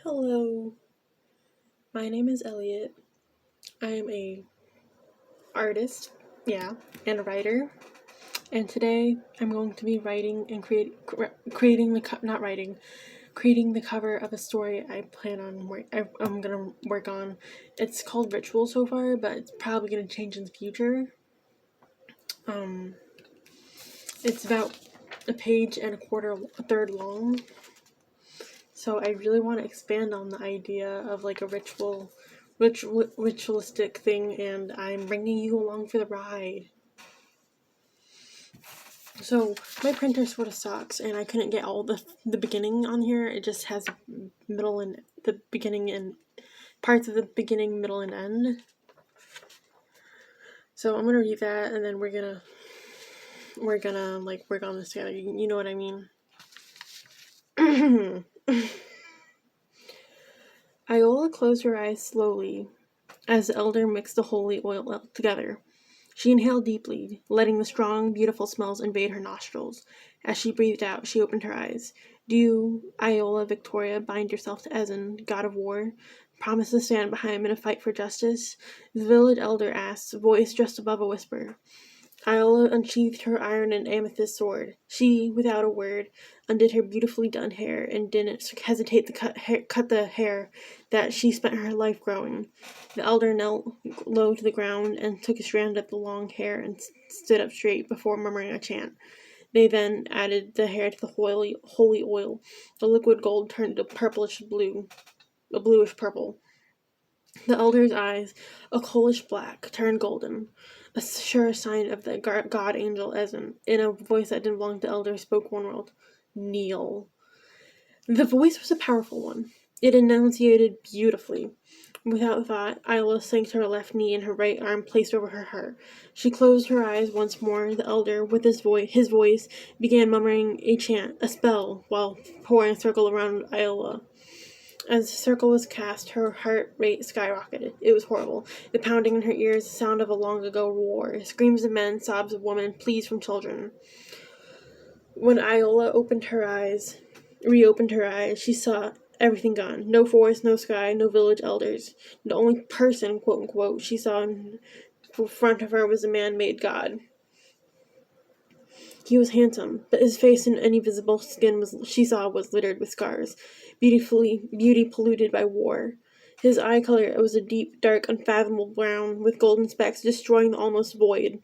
Hello, my name is Elliot. I am a artist, and a writer. And today I'm going to be writing and creating the cover of a story I'm gonna work on. It's called Ritual so far, but it's probably gonna change in the future. Um, it's about a page and a third long. So I really want to expand on the idea of like a ritualistic thing, and I'm bringing you along for the ride. So my printer sort of sucks, and I couldn't get all the beginning on here. It just has middle and the beginning and parts of the beginning, middle, and end. So I'm gonna read that, and then we're gonna like work on this together. You know what I mean? Iola closed her eyes slowly as the elder mixed the holy oil together. She inhaled deeply, letting the strong, beautiful smells invade her nostrils. As she breathed out, she opened her eyes. Do you, Iola Victoria, bind yourself to Ezen, god of war? Promise to stand behind him in a fight for justice? The village elder asked, voice just above a whisper. Iola unsheathed her iron and amethyst sword. She, without a word, undid her beautifully done hair and didn't hesitate to cut the hair that she spent her life growing. The elder knelt low to the ground and took a strand of the long hair and stood up straight before murmuring a chant. They then added the hair to the holy oil. The liquid gold turned to a bluish purple. The elder's eyes, a coalish black, turned golden, a sure sign of the god angel Ezen. In a voice that didn't belong to the elder, spoke one word: kneel. The voice was a powerful one. It enunciated beautifully. Without thought, Isla sank to her left knee and her right arm placed over her heart. She closed her eyes once more. The elder, with his voice, began murmuring a chant, a spell, while pouring a circle around Isla. As the circle was cast, her heart rate skyrocketed. It was horrible. The pounding in her ears, the sound of a long-ago war, screams of men, sobs of women, pleas from children. When Iola reopened her eyes, she saw everything gone. No forest, no sky, no village elders. The only person, quote-unquote, she saw in front of her was a man-made god. He was handsome, but his face and any visible skin she saw was littered with scars, beauty polluted by war. His eye color was a deep, dark, unfathomable brown, with golden specks destroying the almost void.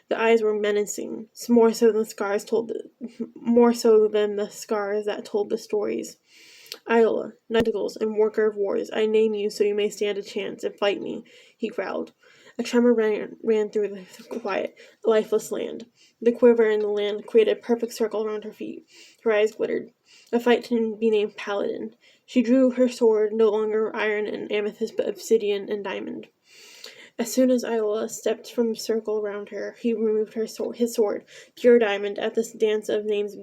The eyes were menacing, more so than the scars that told the stories. Iola, Nightingales, and worker of wars, I name you so you may stand a chance and fight me, he growled. A tremor ran through the quiet, lifeless land. The quiver in the land created a perfect circle around her feet. Her eyes glittered. A fight to be named Paladin. She drew her sword, no longer iron and amethyst, but obsidian and diamond. As soon as Iola stepped from the circle around her, he removed his sword, pure diamond, and the dance of names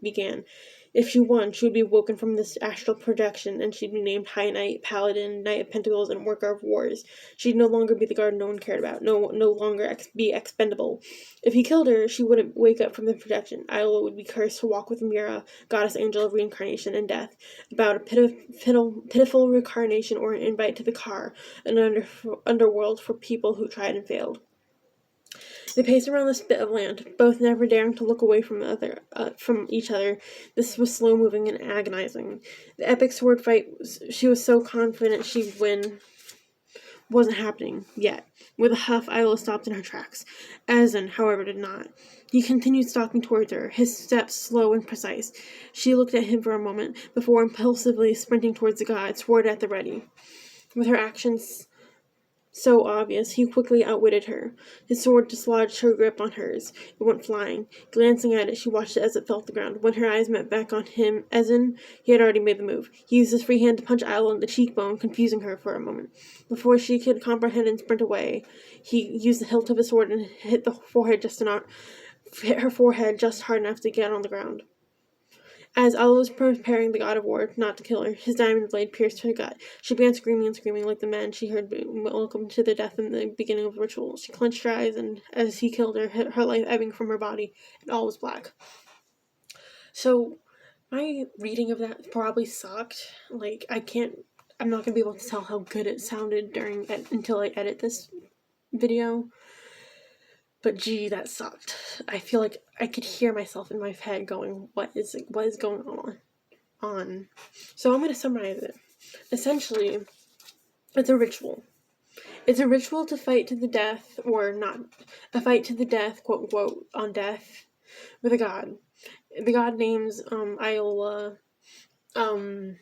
began. If she won, she would be woken from this astral projection, and she'd be named High Knight, Paladin, Knight of Pentacles, and Worker of Wars. She'd no longer be the guard no one cared about, no longer be expendable. If he killed her, she wouldn't wake up from the projection. Iola would be cursed to walk with Mira, goddess angel of reincarnation and death, about a pitiful reincarnation or an invite to the car, an underworld for people who tried and failed. They paced around this bit of land, both never daring to look away from each other. This was slow-moving and agonizing. The epic sword fight she was so confident she'd win wasn't happening yet. With a huff, Isla stopped in her tracks. Ezen, however, did not. He continued stalking towards her, his steps slow and precise. She looked at him for a moment, before impulsively sprinting towards the god, sword at the ready. With her actions so obvious, he quickly outwitted her. His sword dislodged her grip on hers. It went flying. Glancing at it, she watched it as it fell to the ground. When her eyes met back on him, Ezen, he had already made the move. He used his free hand to punch Isla in the cheekbone, confusing her for a moment. Before she could comprehend and sprint away, he used the hilt of his sword and hit her forehead just hard enough to get on the ground. As Ella was preparing the god of war not to kill her, his diamond blade pierced her gut. She began screaming and screaming like the men she heard welcome to their death in the beginning of the ritual. She clenched her eyes, and as he killed her, her life ebbing from her body, and all was black. So, My reading of that probably sucked. Like, I'm not gonna be able to tell how good it sounded until I edit this video. But gee, that sucked. I feel like I could hear myself in my head going, what is going on? So I'm gonna summarize it. Essentially, it's a ritual. It's a ritual to fight to the death, or not a fight to the death, quote unquote, on death with a god. The god names Iola, a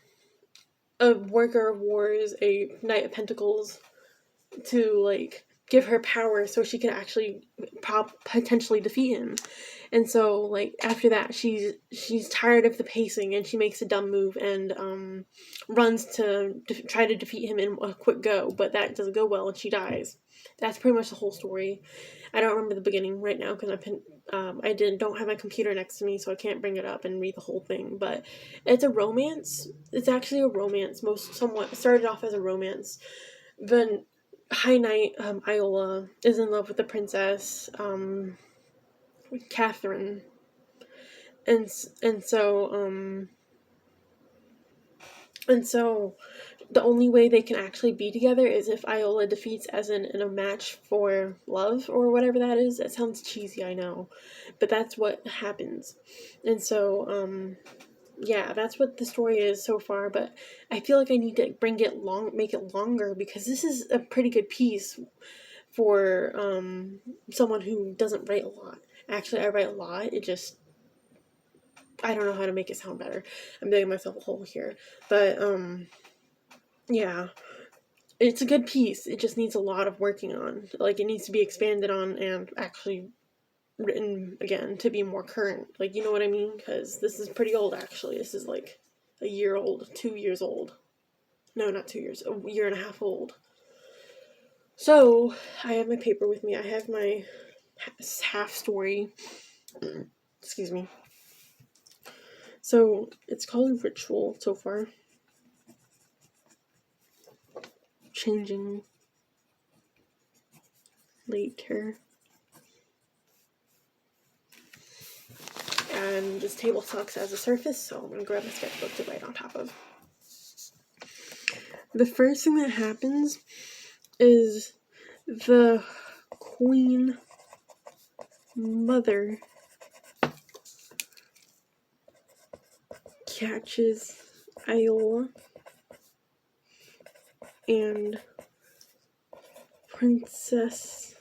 worker of wars, a knight of pentacles, to like give her power so she can actually potentially defeat him. And so like after that she's tired of the pacing, and she makes a dumb move and runs to try to defeat him in a quick go, but that doesn't go well and she dies. That's pretty much the whole story. I don't remember the beginning right now because don't have my computer next to me, so I can't bring it up and read the whole thing. But it's a romance. It's actually a romance. Somewhat started off as a romance. The High Knight, Iola, is in love with the princess, Catherine, and so the only way they can actually be together is if Iola defeats Essen in a match for love, or whatever that is. That sounds cheesy, I know, but that's what happens. And so yeah, that's what the story is so far, but I feel like I need to make it longer, because this is a pretty good piece for someone who doesn't write a lot. Actually, I write a lot. I don't know how to make it sound better. I'm digging myself a hole here. But yeah, it's a good piece. It just needs a lot of working on. Like, it needs to be expanded on and actually written again to be more current. Like, you know what I mean? Because this is pretty old, actually. This is like a year old, 2 years old. No, not 2 years, a year and a half old. So, I have my paper with me. I have my half story. Excuse me. So, it's called Ritual so far. Changing later. And this table sucks as a surface, so I'm gonna grab a sketchbook to write on top of. The first thing that happens is the Queen Mother catches Iola and Princess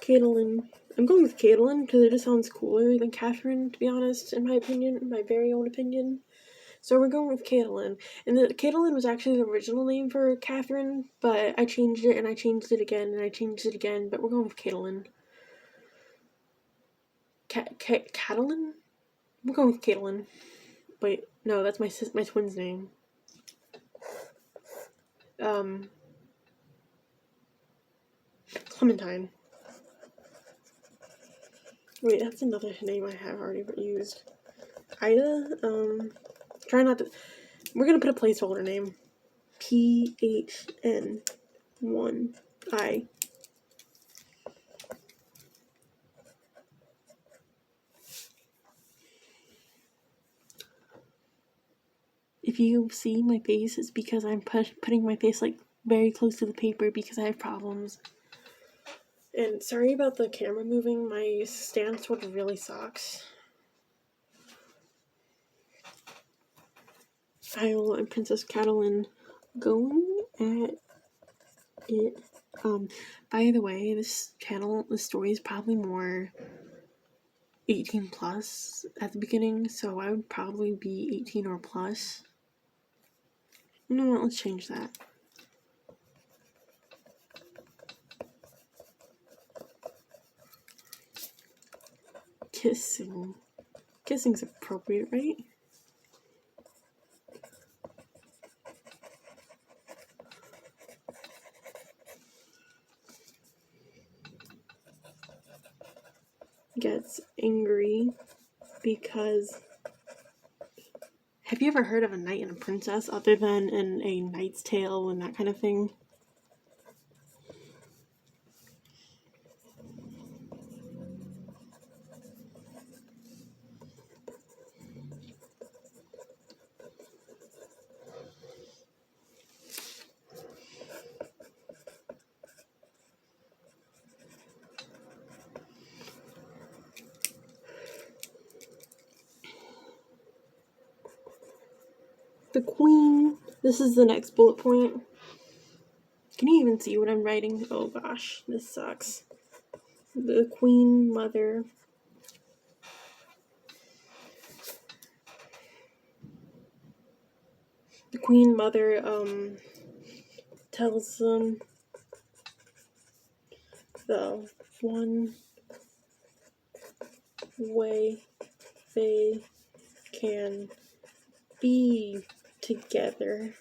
Caitlin. I'm going with Caitlin because it just sounds cooler than Catherine, to be honest, in my opinion, my very own opinion. So we're going with Caitlin. And Caitlin was actually the original name for Catherine, but I changed it and I changed it again and I changed it again, but we're going with Caitlin. Caitlin? We're going with Caitlin. Wait, no, that's my twin's name. Clementine. Wait, that's another name I have already used. Ida? Try not to... We're gonna put a placeholder name. PHN1I. If you see my face, it's because I'm putting my face like very close to the paper because I have problems. And sorry about the camera moving. My stand sort of really sucks. Iola and Princess Catelyn going at it. By the way, this story is probably more 18 plus at the beginning, so I would probably be 18 or plus. You know what? Let's change that. Kissing. Kissing's appropriate, right? Gets angry because... Have you ever heard of a knight and a princess other than in A Knight's Tale and that kind of thing? The queen, this is the next bullet point. Can you even see what I'm writing? Oh gosh, this sucks. The queen mother. The queen mother, tells them the one way they can be together.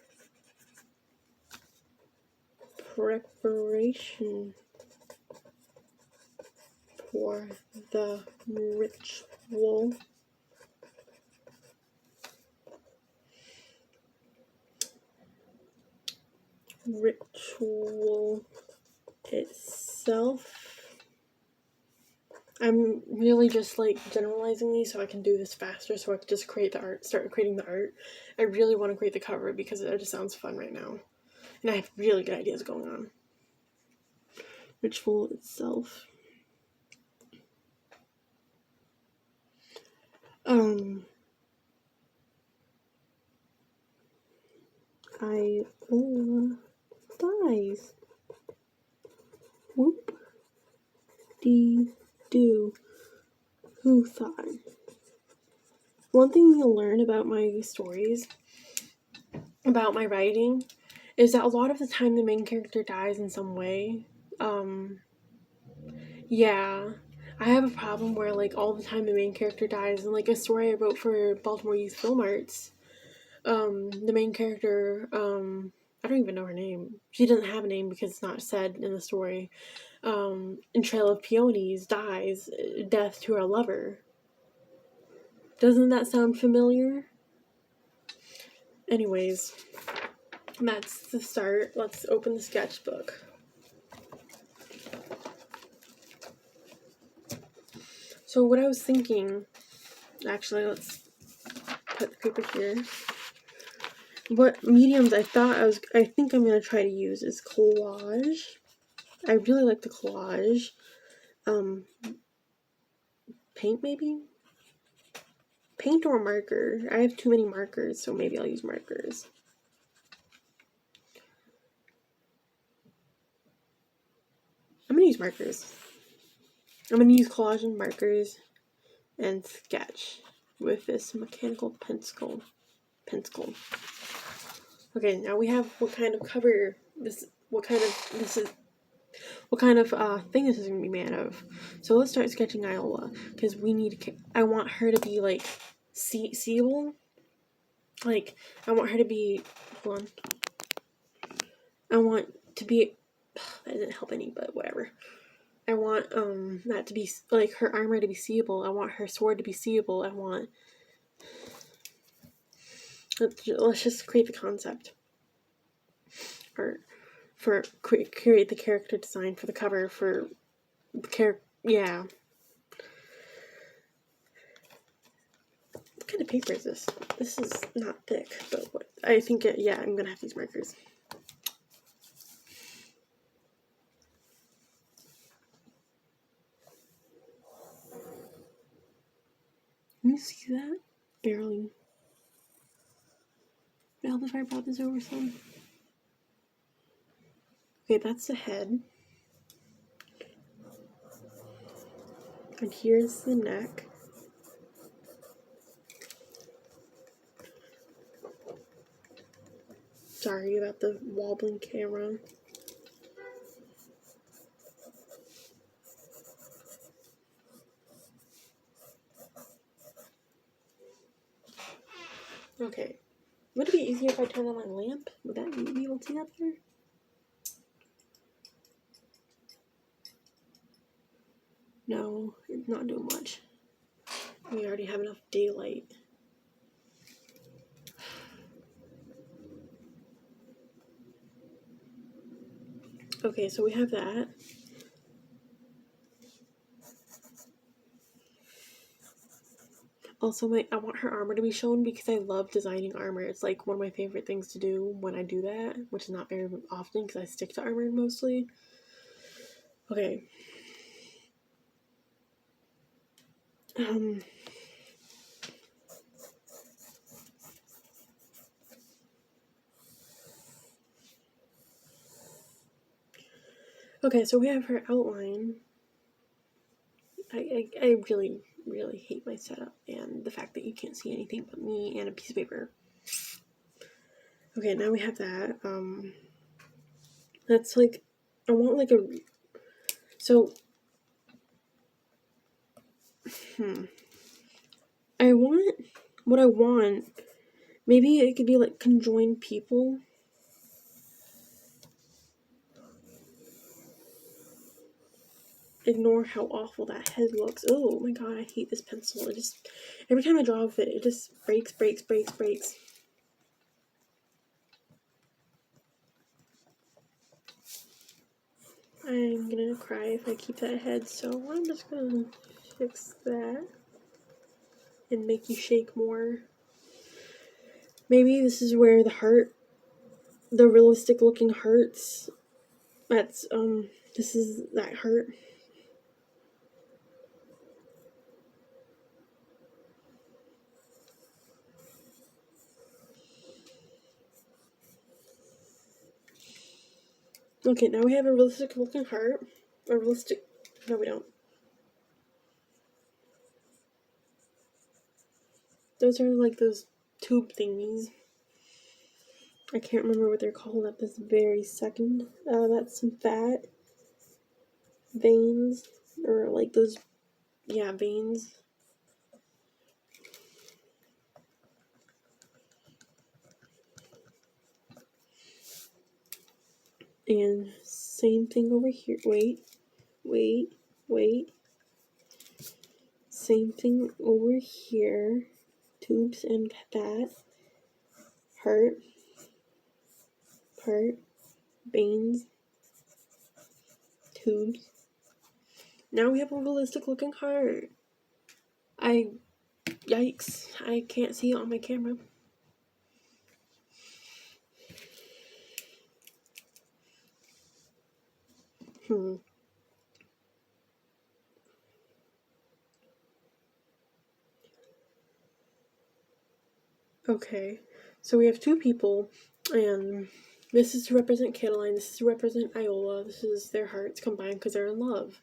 Preparation for the ritual. Ritual itself. I'm really just like generalizing these so I can do this faster, so I can just create the art, start creating the art. I really want to create the cover because it just sounds fun right now. And I have really good ideas going on. Ritual itself. Iola dies. Whoop. Dee do. Who thought? One thing you'll learn about my stories, about my writing, is that a lot of the time the main character dies in some way. Yeah. I have a problem where, like, all the time the main character dies. And, like, a story I wrote for Baltimore Youth Film Arts, the main character, I don't even know her name. She doesn't have a name because it's not said in the story. In Trail of Peonies, dies, death to her lover. Doesn't that sound familiar? Anyways, that's the start. Let's open the sketchbook. So what I was thinking, actually, let's put the paper here. What mediums I think I'm going to try to use is collage. I really like the collage. Paint maybe? Paint or marker. I have too many markers, so maybe I'll use markers. I'm going to use markers. I'm going to use collage and markers and sketch with this mechanical pencil. Okay, now we have what kind of cover what kind of thing this is going to be made of. So let's start sketching Iola, because I want her to be, like, seeable. Like, I want her to be, hold on. I want to be, that didn't help any, but whatever. I want, that to be, like, her armor to be seeable. I want her sword to be seeable. Let's just create the concept. Or, create the character design for the cover for the yeah. What kind of paper is this? This is not thick, but what? I think, yeah, I'm gonna have these markers. Can you see that? Barely. Would it help if I brought this over some? Okay, that's the head. And here's the neck. Sorry about the wobbling camera. Okay. Would it be easier if I turned on my lamp? Would that be able to see that better? No, it's not doing much. We already have enough daylight. Okay, so we have that. Also, I want her armor to be shown because I love designing armor. It's like one of my favorite things to do when I do that, which is not very often because I stick to armor mostly. Okay. Okay, so we have her outline. I really, really hate my setup and the fact that you can't see anything but me and a piece of paper. Okay, now we have that. That's like, I want like a, so, I want, what I want, maybe it could be like conjoined people. Ignore how awful that head looks. Oh my god, I hate this pencil. It just, every time I draw with it, it just breaks. I'm gonna cry if I keep that head, so I'm just gonna fix that and make you shake more. Maybe this is where the heart, the realistic looking hearts, that's, this is that heart. Okay, now we have a realistic looking heart. A realistic, no we don't. Those are like those tube thingies. I can't remember what they're called at this very second. That's some fat veins, or like those, yeah, veins. And same thing over here. Wait. Same thing over here. Tubes and fat. Heart. Veins. Tubes. Now we have a realistic looking heart. Yikes. I can't see it on my camera. Okay, so we have two people, and this is to represent Cataline, this is to represent Iola, this is their hearts combined because they're in love.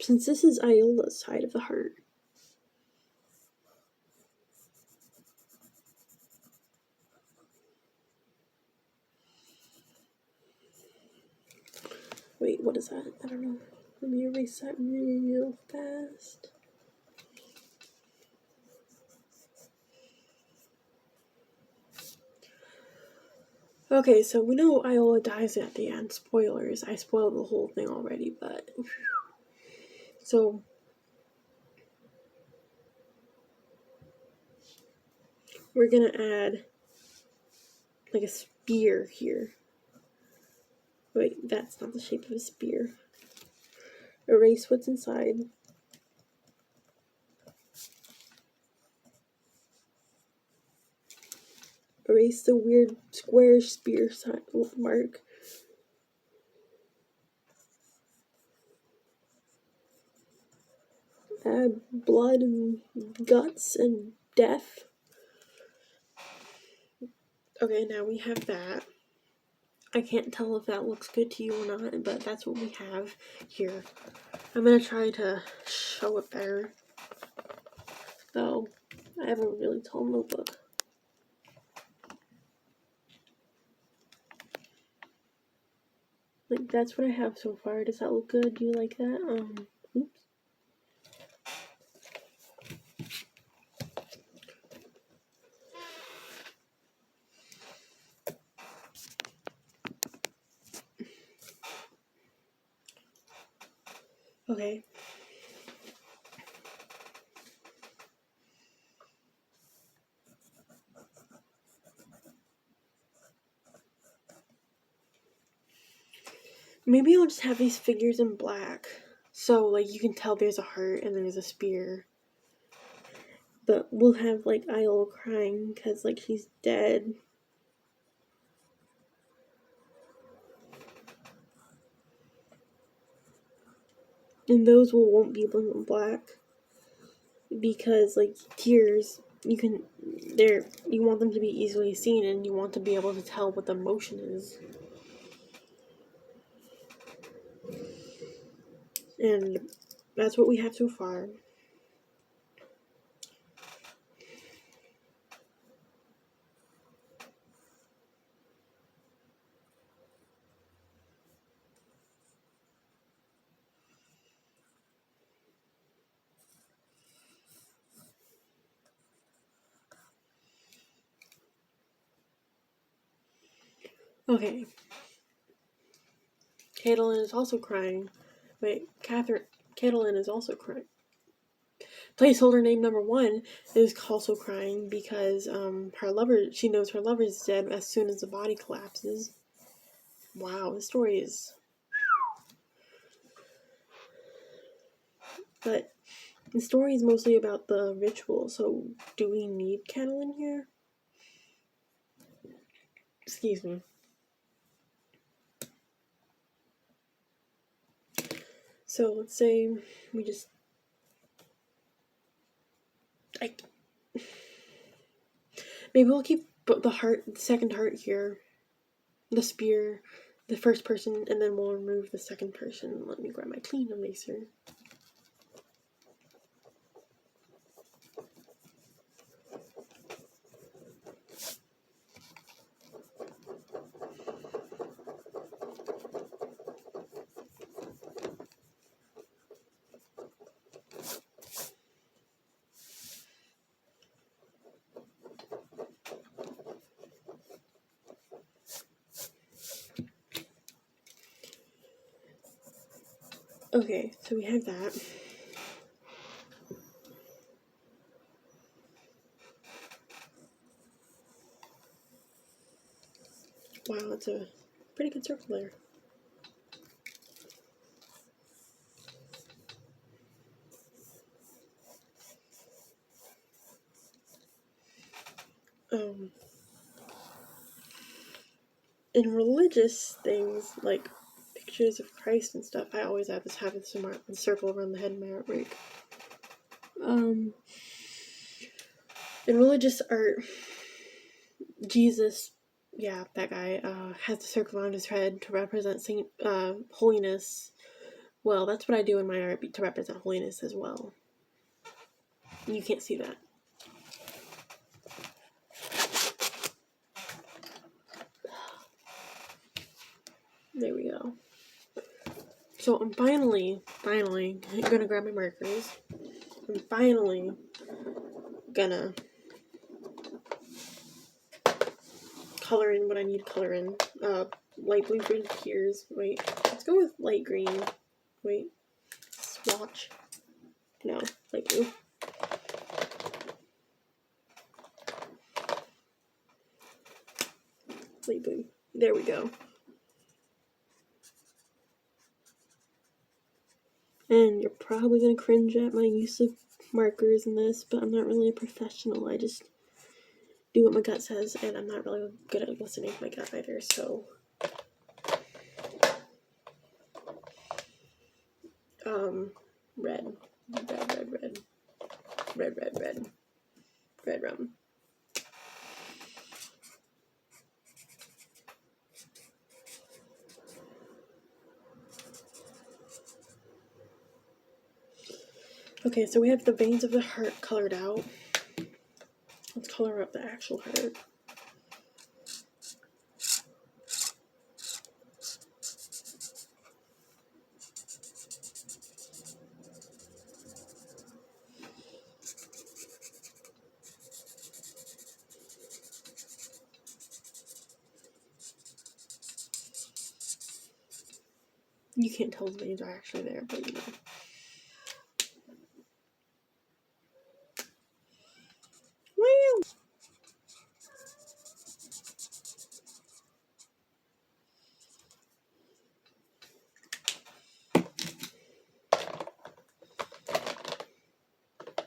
Since this is Iola's side of the heart, wait, what is that? I don't know. Let me erase that real fast. Okay, so we know Iola dies at the end. Spoilers. I spoiled the whole thing already, but... So... we're gonna add... like a spear here. Wait, that's not the shape of a spear. Erase what's inside. Erase the weird square spear mark. Add blood and guts and death. Okay, now we have that. I can't tell if that looks good to you or not, but that's what we have here. I'm gonna try to show it better, though I have a really tall notebook. Like, that's what I have so far. Does that look good? Do you like that? Oops. Okay. Maybe I'll just have these figures in black. So, like, you can tell there's a heart and there's a spear. But we'll have, like, Iola crying because, like, she's dead. And those won't be blue and black. Because, like, tears you want them to be easily seen, and you want to be able to tell what the emotion is. And that's what we have so far. Okay. Caitlin is also crying. Wait, Caitlin is also crying. Placeholder name number 1 is also crying because she knows her lover is dead as soon as the body collapses. Wow, this story is... But the story is mostly about the ritual, so do we need Caitlin here? Excuse me. So let's say we just... Maybe we'll keep the second heart here, the spear, the first person, and then we'll remove the second person. Let me grab my clean eraser. Okay, so we have that. Wow, that's a pretty good circle there. In religious things, like pictures of Christ and stuff, I always have this circle around the head in my artwork. In religious art, Jesus, yeah, that guy, has the circle around his head to represent holiness. Well, that's what I do in my art to represent holiness as well. You can't see that. There we go. So I'm finally gonna grab my markers. I'm finally gonna color in what I need to color in. Light blue, green appears. Wait, let's go with light green. Wait, swatch. No, light blue. Light blue. There we go. And you're probably gonna cringe at my use of markers in this, but I'm not really a professional. I just do what my gut says, and I'm not really good at listening to my gut either, so... Red. Red rum. Okay, so we have the veins of the heart colored out. Let's color up the actual heart. You can't tell the veins are actually there, but you know.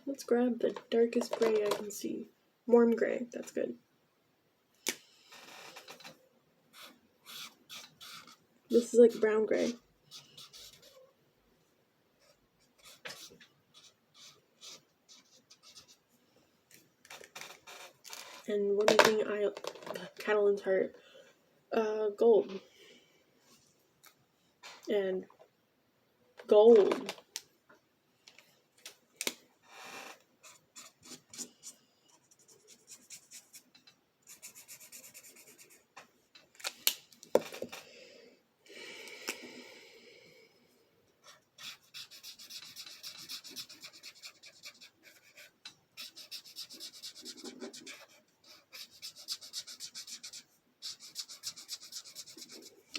Let's grab the darkest gray I can see. Warm gray, that's good. This is like brown gray. And we're making Catalan's heart gold. And gold.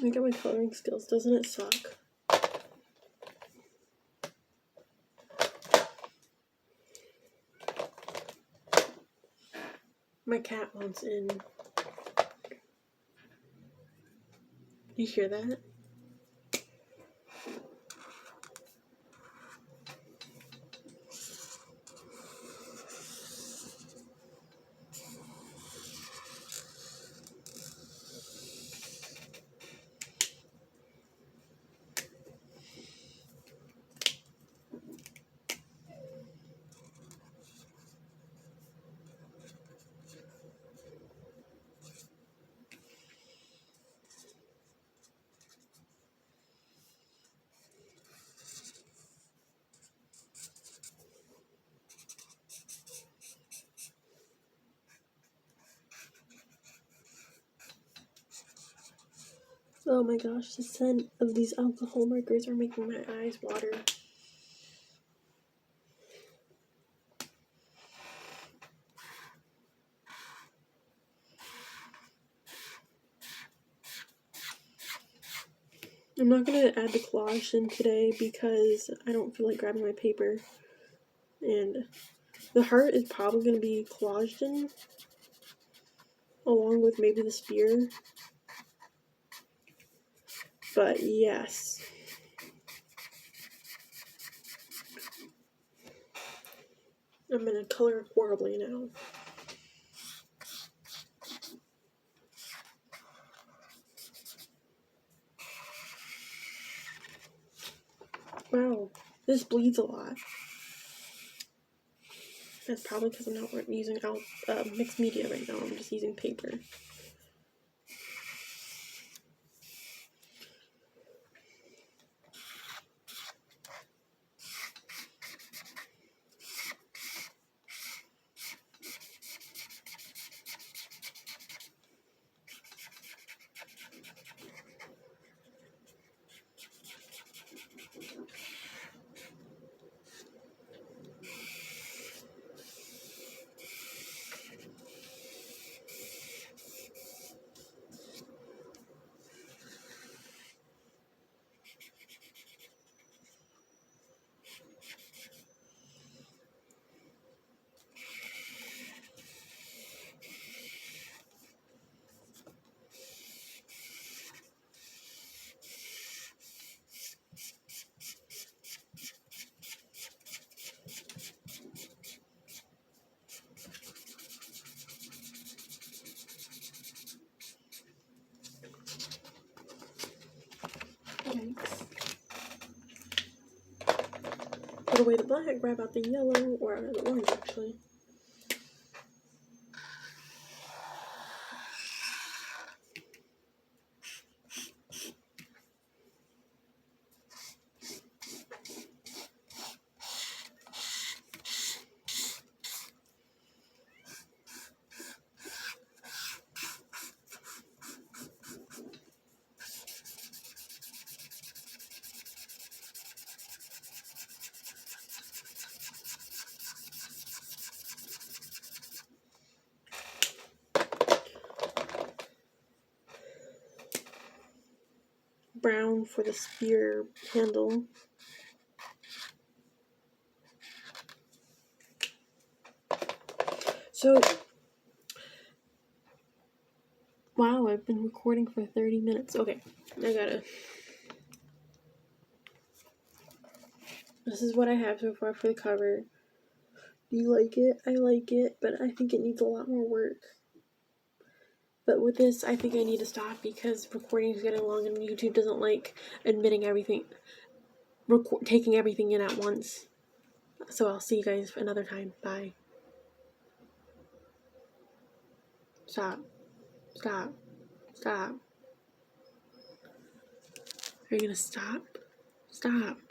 I got my coloring skills. Doesn't it suck? My cat wants in. You hear that? Oh my gosh, the scent of these alcohol markers are making my eyes water. I'm not going to add the collage in today because I don't feel like grabbing my paper. And the heart is probably going to be collaged in, along with maybe the spear. But yes. I'm going to color horribly now. Wow, this bleeds a lot. That's probably because I'm not using mixed media right now. I'm just using paper. Yikes. Put away the black, grab out the yellow, or the orange actually. Brown for the spear handle. So, wow, I've been recording for 30 minutes. Okay, this is what I have so far for the cover. Do you like it? I like it, but I think it needs a lot more work. But with this, I think I need to stop because recording is getting long and YouTube doesn't like admitting everything, taking everything in at once. So I'll see you guys another time. Bye. Stop. Stop. Stop. Are you gonna stop? Stop.